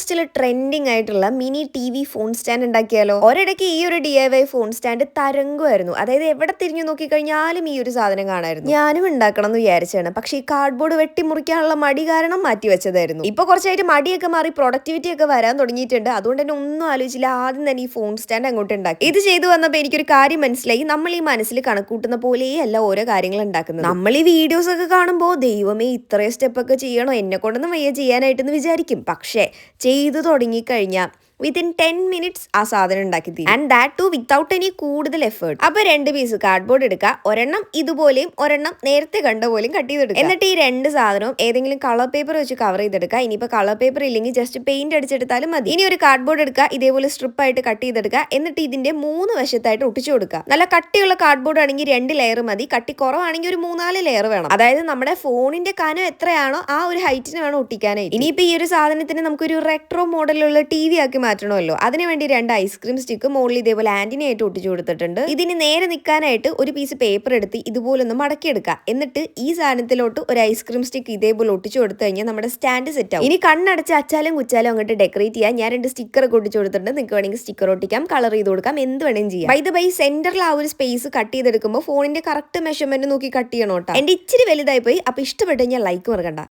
പിൻട്രസ്റ്റിൽ trending ആയിട്ടുള്ള mini TV phone stand ഉണ്ടാക്കിയാലോ? ഒരിടയ്ക്ക് ഈ ഒരു DIY ഫോൺ സ്റ്റാൻഡ് തരംഗമായിരുന്നു. അതായത് എവിടെ തിരിഞ്ഞു നോക്കിക്കഴിഞ്ഞാലും ഈ ഒരു സാധനം കാണായിരുന്നു. ഞാനും ഉണ്ടാക്കണം എന്ന് വിചാരിച്ചാണ്. പക്ഷേ ഈ കാർഡ്ബോർഡ് വെട്ടിമുറിക്കാനുള്ള മടി കാരണം മാറ്റിവെച്ചതായിരുന്നു. ഇപ്പൊ കുറച്ചായിട്ട് മടിയൊക്കെ മാറി പ്രൊഡക്ടിവിറ്റി ഒക്കെ വരാൻ തുടങ്ങിയിട്ടുണ്ട്. അതുകൊണ്ട് തന്നെ ഒന്നും ആലോചിച്ചില്ല, ആദ്യം തന്നെ ഈ ഫോൺ സ്റ്റാൻഡ് അങ്ങോട്ട് ഉണ്ടാക്കി. ഇത് ചെയ്തു വന്നപ്പോൾ എനിക്കൊരു കാര്യം മനസ്സിലായി. നമ്മൾ ഈ മനസ്സിൽ കണക്കൂട്ടുന്ന പോലെയല്ല ഓരോ കാര്യങ്ങൾ ഉണ്ടാക്കുന്നത്. നമ്മൾ ഈ വീഡിയോസ് ഒക്കെ കാണുമ്പോൾ ദൈവമേ ഇത്രയും സ്റ്റെപ്പ് ഒക്കെ ചെയ്യണോ, എന്നെ കൊണ്ടൊന്നും വയ്യ ചെയ്യാനായിട്ടെന്ന് വിചാരിക്കും. പക്ഷേ ചെയ്തു തുടങ്ങിക്കഴിഞ്ഞാൽ വിത്തിൻ 10 മിനിറ്റ്സ് ആ സാധനം ഉണ്ടാക്കി തീരും. And that too without any കൂടുതൽ എഫേർട്ട്. അപ്പൊ 2 പീസ് കാർഡ്ബോർഡ് എടുക്കുക, ഒരെണ്ണം ഇതുപോലെയും ഒരെണ്ണം നേരത്തെ കണ്ട പോലെയും കട്ട് ചെയ്തെടുക്കുക. എന്നിട്ട് ഈ 2 സാധനവും ഏതെങ്കിലും കളർ പേപ്പർ വെച്ച് കവർ ചെയ്തെടുക്കുക. ഇനിയിപ്പോൾ കളർ പേപ്പർ ഇല്ലെങ്കിൽ ജസ്റ്റ് പെയിന്റ് അടിച്ചെടുത്താലും മതി. ഇനി ഒരു കാർഡ്ബോർഡ് എടുക്കുക, ഇതേപോലെ സ്ട്രിപ്പ് ആയിട്ട് കട്ട് ചെയ്തെടുക്കുക. എന്നിട്ട് ഇതിന്റെ 3 വശത്തായിട്ട് ഒട്ടിച്ചു കൊടുക്കുക. നല്ല കട്ടിയുള്ള കാർഡ്ബോർഡ് ആണെങ്കിൽ 2 ലെയർ മതി, കട്ടി കുറവാണെങ്കിൽ ഒരു 3-4 ലെയർ വേണം. അതായത് നമ്മുടെ ഫോണിന്റെ കനം എത്രയാണോ ആ ഒരു ഹൈറ്റിന് വേണം ഒട്ടിക്കാനായിട്ട്. ഇനിയിപ്പോൾ ഈ ഒരു സാധനത്തിന് നമുക്കൊരു റെട്രോ മോഡലുള്ള TV ആക്കി മാറ്റണമല്ലോ. അതിനുവേണ്ടി 2 ഐസ്ക്രീം സ്റ്റിക്ക് മുകളിൽ ഇതേപോലെ ആന്റിന ആയിട്ട് ഒട്ടിച്ചു കൊടുത്തിട്ടുണ്ട്. ഇതിന് നേരെ നിൽക്കാനായിട്ട് ഒരു പീസ് പേപ്പർ എടുത്ത് ഇതുപോലെ ഒന്ന് മടക്കിയെടുക്കുക. എന്നിട്ട് ഈ സാധനത്തിലോട്ട് ഒരു ഐസ്ക്രീം സ്റ്റിക്ക് ഇതേപോലെ ഒട്ടിച്ചു കൊടുത്തു കഴിഞ്ഞാൽ നമ്മുടെ സ്റ്റാൻഡ് സെറ്റ് ആവും. ഇനി കണ്ണടച്ച് അച്ചാലും കുച്ചാലും അങ്ങോട്ട് ഡെക്കറേറ്റ് ചെയ്യാം. ഞാൻ 2 സ്റ്റിക്കർ ഒക്കെ ഒട്ടിച്ചു കൊടുത്തിട്ടുണ്ട്. നിങ്ങൾക്ക് വേണമെങ്കിൽ സ്റ്റിക്കർ ഒട്ടിക്കാം, കളർ ചെയ്ത് കൊടുക്കാം, എന്ത് വേണമെങ്കിലും ചെയ്യാം. ബൈ ദ ബൈ സെന്ററിൽ ആ ഒരു സ്പേസ് കട്ട് ചെയ്തെടുക്കുമ്പോൾ ഫോണിന്റെ കറക്റ്റ് മെഷർമെന്റ് നോക്കി കട്ട് ചെയ്യണം കേട്ടോ. എന്റെ ഇച്ചിരി വലുതായി പോയി. അപ്പൊ ഇഷ്ടപ്പെട്ടു കഴിഞ്ഞാൽ ലൈക്ക് മറക്കണ്ട.